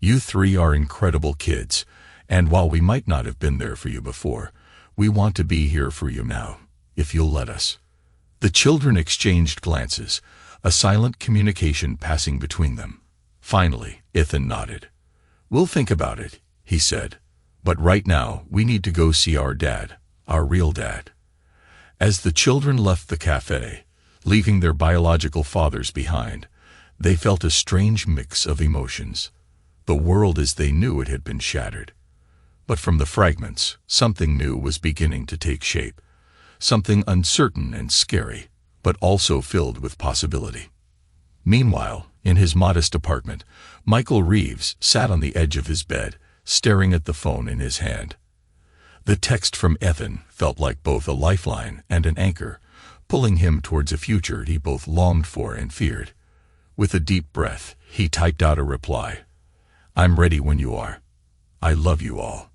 You three are incredible kids, and while we might not have been there for you before, we want to be here for you now, if you'll let us. The children exchanged glances, a silent communication passing between them. Finally, Ethan nodded. We'll think about it, he said. But right now, we need to go see our dad, our real dad. As the children left the cafe, leaving their biological fathers behind, they felt a strange mix of emotions. The world as they knew it had been shattered. But from the fragments, something new was beginning to take shape. Something uncertain and scary, but also filled with possibility. Meanwhile, in his modest apartment, Michael Reeves sat on the edge of his bed, staring at the phone in his hand. The text from Ethan felt like both a lifeline and an anchor, pulling him towards a future he both longed for and feared. With a deep breath, he typed out a reply. I'm ready when you are. I love you all.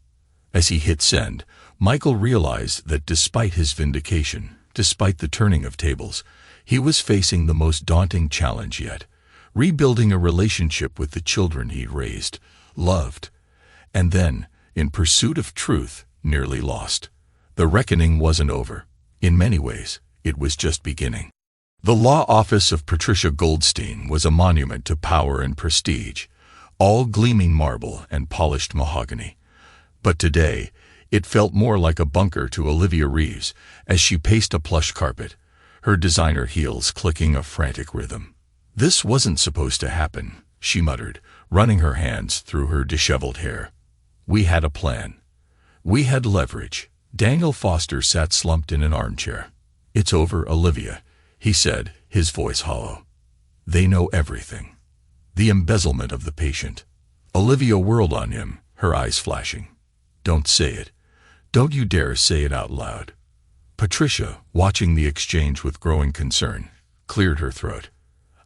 As he hit send, Michael realized that despite his vindication, despite the turning of tables, he was facing the most daunting challenge yet, rebuilding a relationship with the children he'd raised, loved, and then, in pursuit of truth, nearly lost. The reckoning wasn't over. In many ways, it was just beginning. The law office of Patricia Goldstein was a monument to power and prestige, all gleaming marble and polished mahogany. But today, it felt more like a bunker to Olivia Reeves as she paced a plush carpet, her designer heels clicking a frantic rhythm. This wasn't supposed to happen, she muttered, running her hands through her disheveled hair. We had a plan. We had leverage. Daniel Foster sat slumped in an armchair. It's over, Olivia, he said, his voice hollow. They know everything. The embezzlement of the patient. Olivia whirled on him, her eyes flashing. Don't say it. Don't you dare say it out loud. Patricia, watching the exchange with growing concern, cleared her throat.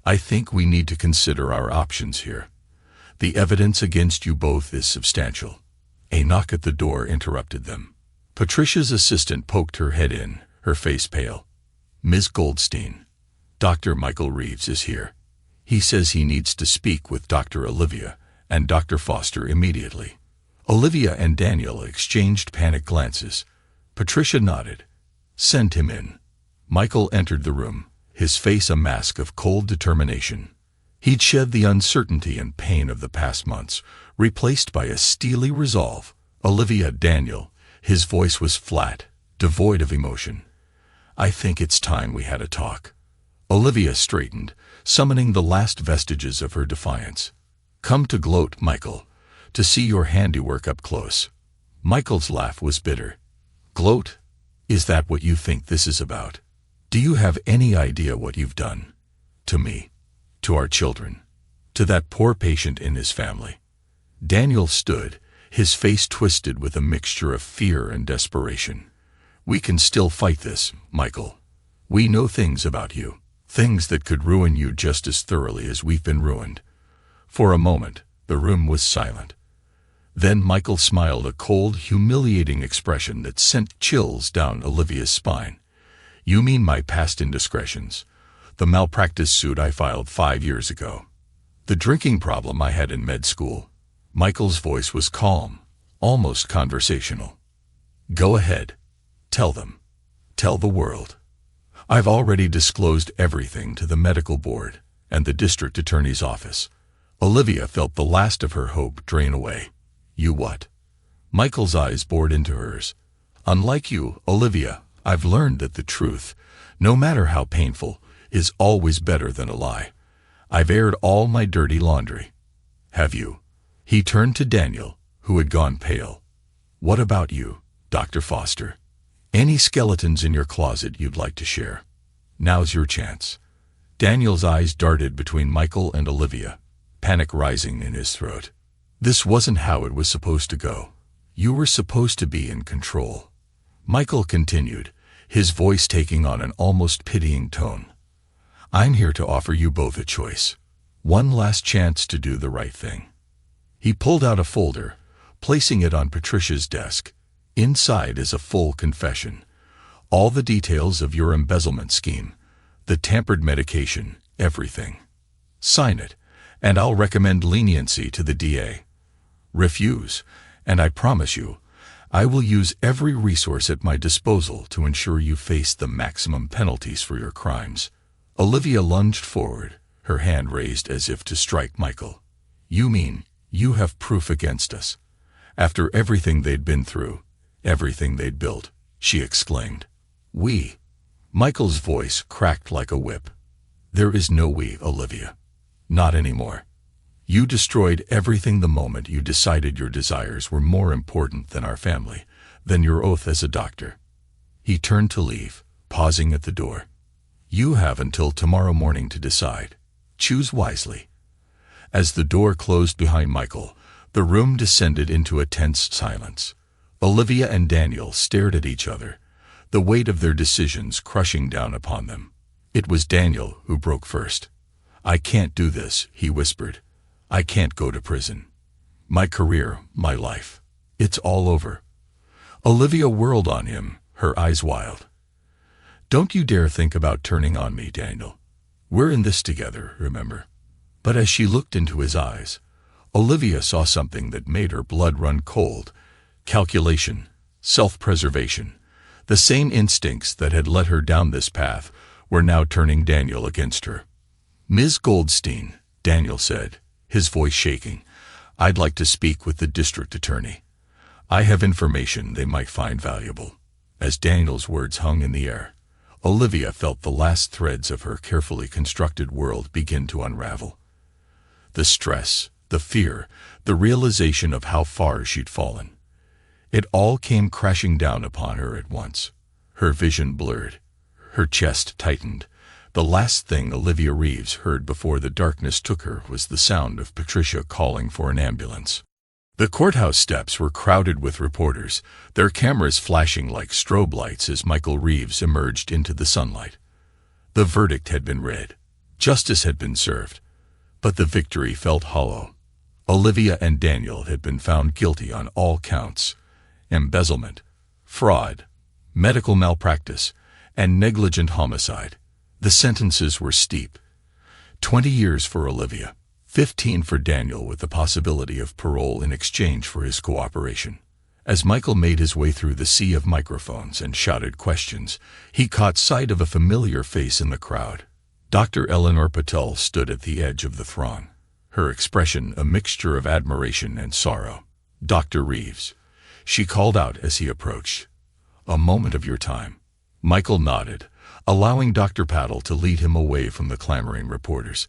I think we need to consider our options here. The evidence against you both is substantial. A knock at the door interrupted them. Patricia's assistant poked her head in, her face pale. Ms. Goldstein, Dr. Michael Reeves is here. He says he needs to speak with Dr. Olivia and Dr. Foster immediately. Olivia and Daniel exchanged panicked glances. Patricia nodded. Send him in. Michael entered the room, his face a mask of cold determination. He'd shed the uncertainty and pain of the past months, replaced by a steely resolve. Olivia, Daniel, his voice was flat, devoid of emotion. I think it's time we had a talk. Olivia straightened, summoning the last vestiges of her defiance. Come to gloat, Michael, to see your handiwork up close. Michael's laugh was bitter. Gloat? Is that what you think this is about? Do you have any idea what you've done? To me, to our children, to that poor patient and his family. Daniel stood, his face twisted with a mixture of fear and desperation. We can still fight this, Michael. We know things about you, things that could ruin you just as thoroughly as we've been ruined. For a moment, the room was silent. Then Michael smiled, a cold, humiliating expression that sent chills down Olivia's spine. "You mean my past indiscretions? The malpractice suit I filed 5 years ago? The drinking problem I had in med school?" Michael's voice was calm, almost conversational. "Go ahead. Tell them. Tell the world. I've already disclosed everything to the medical board and the district attorney's office." Olivia felt the last of her hope drain away. "You what?" Michael's eyes bored into hers. "Unlike you, Olivia, I've learned that the truth, no matter how painful, is always better than a lie. I've aired all my dirty laundry." "Have you?" He turned to Daniel, who had gone pale. "What about you, Dr. Foster? Any skeletons in your closet you'd like to share? Now's your chance." Daniel's eyes darted between Michael and Olivia, panic rising in his throat. This wasn't how it was supposed to go. You were supposed to be in control. Michael continued, his voice taking on an almost pitying tone. "I'm here to offer you both a choice. One last chance to do the right thing." He pulled out a folder, placing it on Patricia's desk. Inside is a full confession. All the details of your embezzlement scheme, the tampered medication, everything. Sign it, and I'll recommend leniency to the DA. Refuse, and I promise you, I will use every resource at my disposal to ensure you face the maximum penalties for your crimes. Olivia lunged forward, her hand raised as if to strike Michael. "You mean you have proof against us? After everything they'd been through, everything they'd built," she exclaimed. "We?" Michael's voice cracked like a whip. "There is no we, Olivia. Not anymore. You destroyed everything the moment you decided your desires were more important than our family, than your oath as a doctor." He turned to leave, pausing at the door. "You have until tomorrow morning to decide. Choose wisely." As the door closed behind Michael, the room descended into a tense silence. Olivia and Daniel stared at each other, the weight of their decisions crushing down upon them. It was Daniel who broke first. "I can't do this," he whispered. "I can't go to prison. My career, my life. It's all over." Olivia whirled on him, her eyes wild. "Don't you dare think about turning on me, Daniel. We're in this together, remember?" But as she looked into his eyes, Olivia saw something that made her blood run cold. Calculation, self-preservation. The same instincts that had led her down this path were now turning Daniel against her. "Ms. Goldstein," Daniel said, his voice shaking, "I'd like to speak with the district attorney. I have information they might find valuable." As Daniel's words hung in the air, Olivia felt the last threads of her carefully constructed world begin to unravel. The stress, the fear, the realization of how far she'd fallen. It all came crashing down upon her at once. Her vision blurred. Her chest tightened. The last thing Olivia Reeves heard before the darkness took her was the sound of Patricia calling for an ambulance. The courthouse steps were crowded with reporters, their cameras flashing like strobe lights as Michael Reeves emerged into the sunlight. The verdict had been read. Justice had been served. But the victory felt hollow. Olivia and Daniel had been found guilty on all counts: embezzlement, fraud, medical malpractice, and negligent homicide. The sentences were steep. 20 years for Olivia, 15 for Daniel, with the possibility of parole in exchange for his cooperation. As Michael made his way through the sea of microphones and shouted questions, he caught sight of a familiar face in the crowd. Dr. Eleanor Patel stood at the edge of the throng, her expression a mixture of admiration and sorrow. "Dr. Reeves," she called out as he approached. "A moment of your time." Michael nodded, allowing Dr. Patel to lead him away from the clamoring reporters.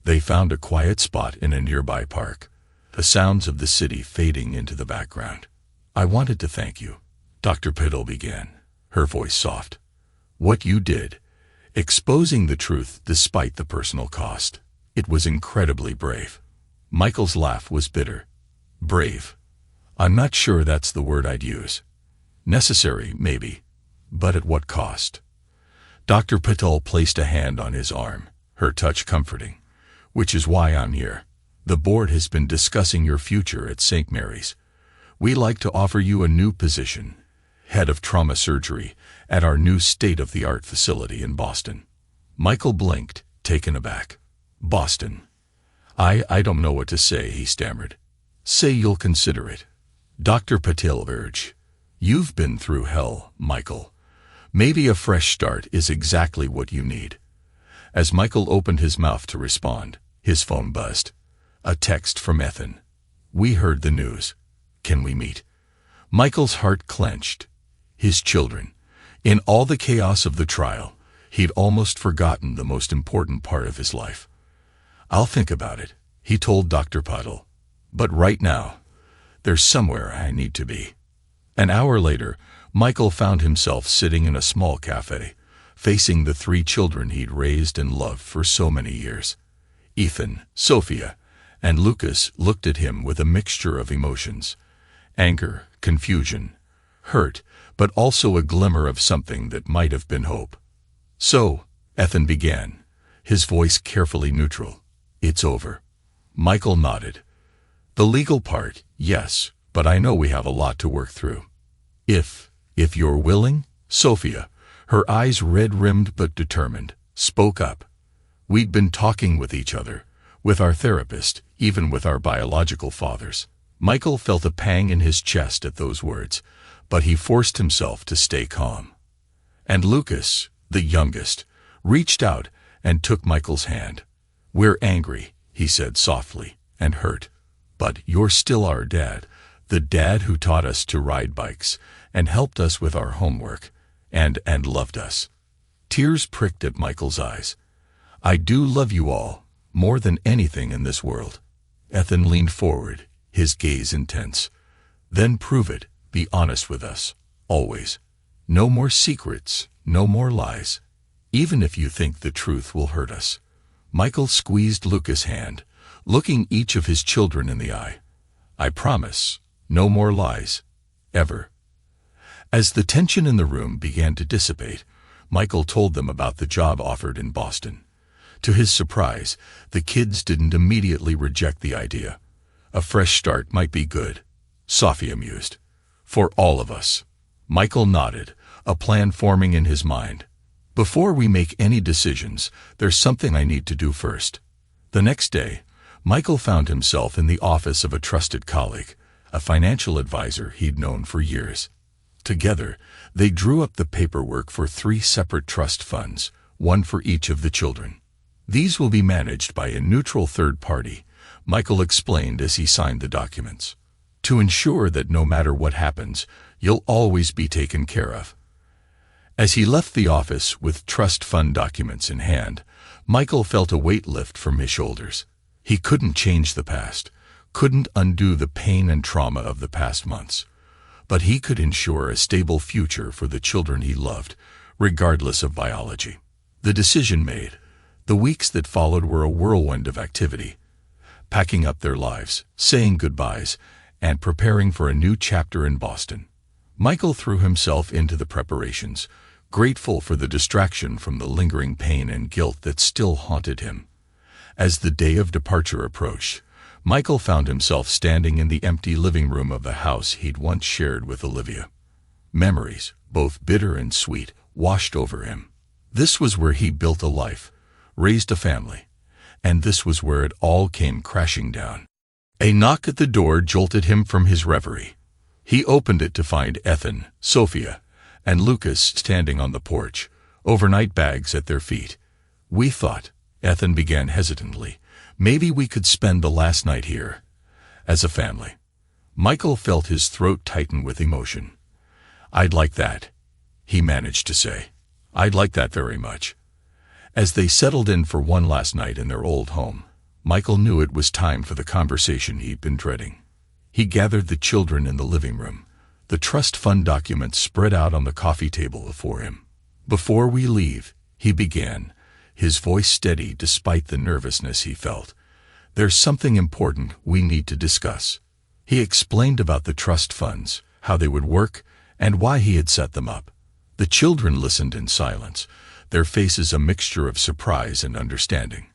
They found a quiet spot in a nearby park, the sounds of the city fading into the background. "I wanted to thank you," Dr. Patel began, her voice soft. "What you did, exposing the truth despite the personal cost, it was incredibly brave." Michael's laugh was bitter. "Brave? I'm not sure that's the word I'd use. Necessary, maybe, but at what cost?" Dr. Patel placed a hand on his arm, her touch comforting. "Which is why I'm here. The board has been discussing your future at St. Mary's. We'd like to offer you a new position, head of trauma surgery, at our new state-of-the-art facility in Boston. Michael blinked, taken aback. Boston. I don't know what to say, he stammered. Say you'll consider it. Dr. Patel urged. You've been through hell, Michael. Maybe a fresh start is exactly what you need. As Michael opened his mouth to respond, his phone buzzed. A text from Ethan. We heard the news. Can we meet? Michael's heart clenched. His children. In all the chaos of the trial, he'd almost forgotten the most important part of his life. I'll think about it, he told Dr. Patel. But right now, there's somewhere I need to be. An hour later, Michael found himself sitting in a small cafe, facing the 3 children he'd raised and loved for so many years. Ethan, Sophia, and Lucas looked at him with a mixture of emotions. Anger, confusion, hurt, but also a glimmer of something that might have been hope. So, Ethan began, his voice carefully neutral. It's over. Michael nodded. The legal part, yes, but I know we have a lot to work through. If you're willing, Sophia, her eyes red-rimmed but determined, spoke up. We'd been talking with each other, with our therapist, even with our biological fathers. Michael felt a pang in his chest at those words, but he forced himself to stay calm. And Lucas, the youngest, reached out and took Michael's hand. We're angry, he said softly, and hurt. But you're still our dad, the dad who taught us to ride bikes and helped us with our homework, and loved us. Tears pricked at Michael's eyes. I do love you all, more than anything in this world. Ethan leaned forward, his gaze intense. Then prove it, be honest with us, always. No more secrets, no more lies. Even if you think the truth will hurt us. Michael squeezed Lucas' hand, looking each of his children in the eye. I promise, no more lies. Ever. As the tension in the room began to dissipate, Michael told them about the job offered in Boston. To his surprise, the kids didn't immediately reject the idea. A fresh start might be good, Sophia mused. For all of us. Michael nodded, a plan forming in his mind. Before we make any decisions, there's something I need to do first. The next day, Michael found himself in the office of a trusted colleague, a financial advisor he'd known for years. Together, they drew up the paperwork for 3 separate trust funds, one for each of the children. These will be managed by a neutral third party, Michael explained as he signed the documents. To ensure that no matter what happens, you'll always be taken care of. As he left the office with trust fund documents in hand, Michael felt a weight lift from his shoulders. He couldn't change the past, couldn't undo the pain and trauma of the past months. But he could ensure a stable future for the children he loved, regardless of biology. The decision made, the weeks that followed were a whirlwind of activity. Packing up their lives, saying goodbyes, and preparing for a new chapter in Boston. Michael threw himself into the preparations, grateful for the distraction from the lingering pain and guilt that still haunted him. As the day of departure approached, Michael found himself standing in the empty living room of the house he'd once shared with Olivia. Memories, both bitter and sweet, washed over him. This was where he built a life, raised a family, and this was where it all came crashing down. A knock at the door jolted him from his reverie. He opened it to find Ethan, Sophia, and Lucas standing on the porch, overnight bags at their feet. We thought, Ethan began hesitantly, maybe we could spend the last night here, as a family. Michael felt his throat tighten with emotion. I'd like that, he managed to say. I'd like that very much. As they settled in for one last night in their old home, Michael knew it was time for the conversation he'd been dreading. He gathered the children in the living room, the trust fund documents spread out on the coffee table before him. Before we leave, he began, his voice steady despite the nervousness he felt. There's something important we need to discuss. He explained about the trust funds, how they would work, and why he had set them up. The children listened in silence, their faces a mixture of surprise and understanding.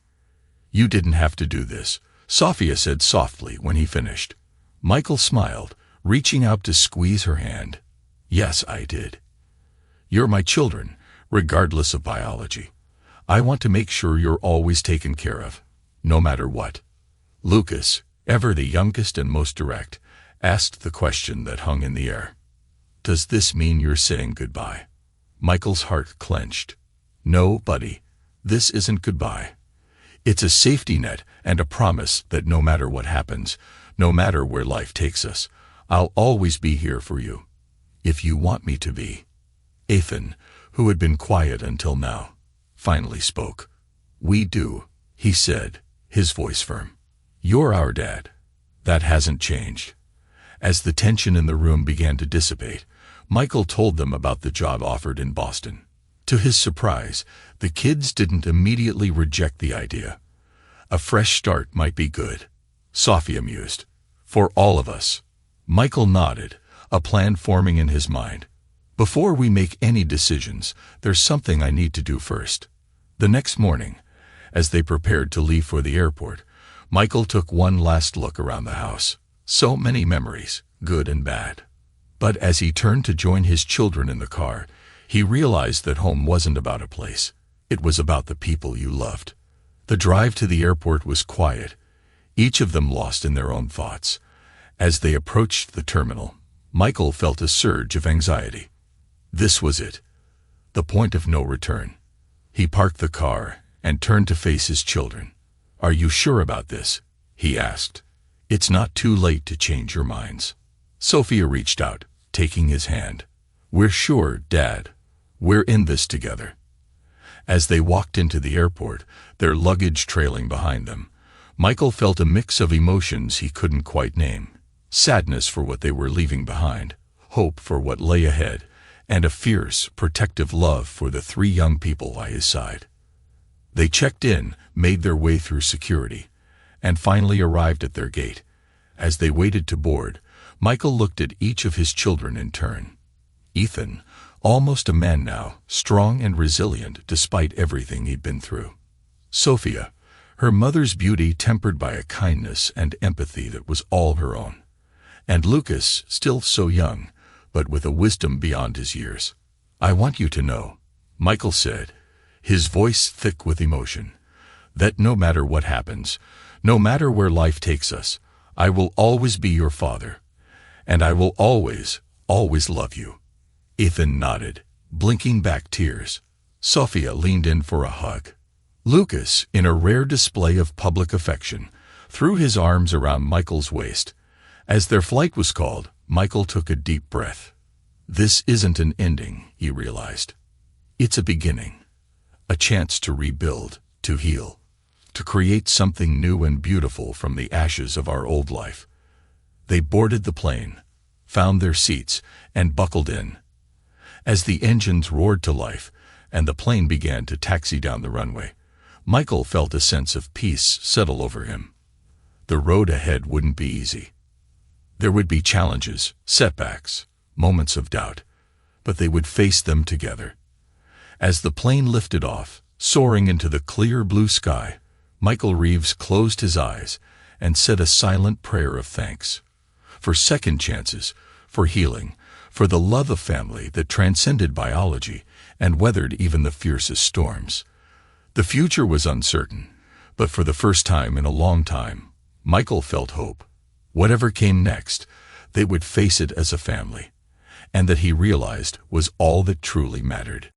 You didn't have to do this, Sophia said softly when he finished. Michael smiled, reaching out to squeeze her hand. Yes, I did. You're my children, regardless of biology. I want to make sure you're always taken care of, no matter what. Lucas, ever the youngest and most direct, asked the question that hung in the air. Does this mean you're saying goodbye? Michael's heart clenched. No, buddy, this isn't goodbye. It's a safety net and a promise that no matter what happens, no matter where life takes us, I'll always be here for you. If you want me to be. Ethan, who had been quiet until now, finally spoke. We do, he said, his voice firm. You're our dad. That hasn't changed. As the tension in the room began to dissipate, Michael told them about the job offered in Boston. To his surprise, the kids didn't immediately reject the idea. A fresh start might be good, Sophia mused. For all of us. Michael nodded, a plan forming in his mind. Before we make any decisions, there's something I need to do first. The next morning, as they prepared to leave for the airport, Michael took one last look around the house. So many memories, good and bad. But as he turned to join his children in the car, he realized that home wasn't about a place. It was about the people you loved. The drive to the airport was quiet, each of them lost in their own thoughts. As they approached the terminal, Michael felt a surge of anxiety. This was it, the point of no return. He parked the car and turned to face his children. Are you sure about this? He asked. It's not too late to change your minds. Sophia reached out, taking his hand. We're sure, Dad. We're in this together. As they walked into the airport, their luggage trailing behind them, Michael felt a mix of emotions he couldn't quite name. Sadness for what they were leaving behind, hope for what lay ahead, and a fierce, protective love for the three young people by his side. They checked in, made their way through security, and finally arrived at their gate. As they waited to board, Michael looked at each of his children in turn. Ethan, almost a man now, strong and resilient despite everything he'd been through. Sophia, her mother's beauty tempered by a kindness and empathy that was all her own. And Lucas, still so young, but with a wisdom beyond his years. I want you to know, Michael said, his voice thick with emotion, that no matter what happens, no matter where life takes us, I will always be your father, and I will always, always love you. Ethan nodded, blinking back tears. Sophia leaned in for a hug. Lucas, in a rare display of public affection, threw his arms around Michael's waist. As their flight was called, Michael took a deep breath. This isn't an ending, he realized. It's a beginning. A chance to rebuild, to heal, to create something new and beautiful from the ashes of our old life. They boarded the plane, found their seats, and buckled in. As the engines roared to life and the plane began to taxi down the runway, Michael felt a sense of peace settle over him. The road ahead wouldn't be easy. There would be challenges, setbacks, moments of doubt, but they would face them together. As the plane lifted off, soaring into the clear blue sky, Michael Reeves closed his eyes and said a silent prayer of thanks. For second chances, for healing, for the love of family that transcended biology and weathered even the fiercest storms. The future was uncertain, but for the first time in a long time, Michael felt hope. Whatever came next, they would face it as a family, and that he realized was all that truly mattered.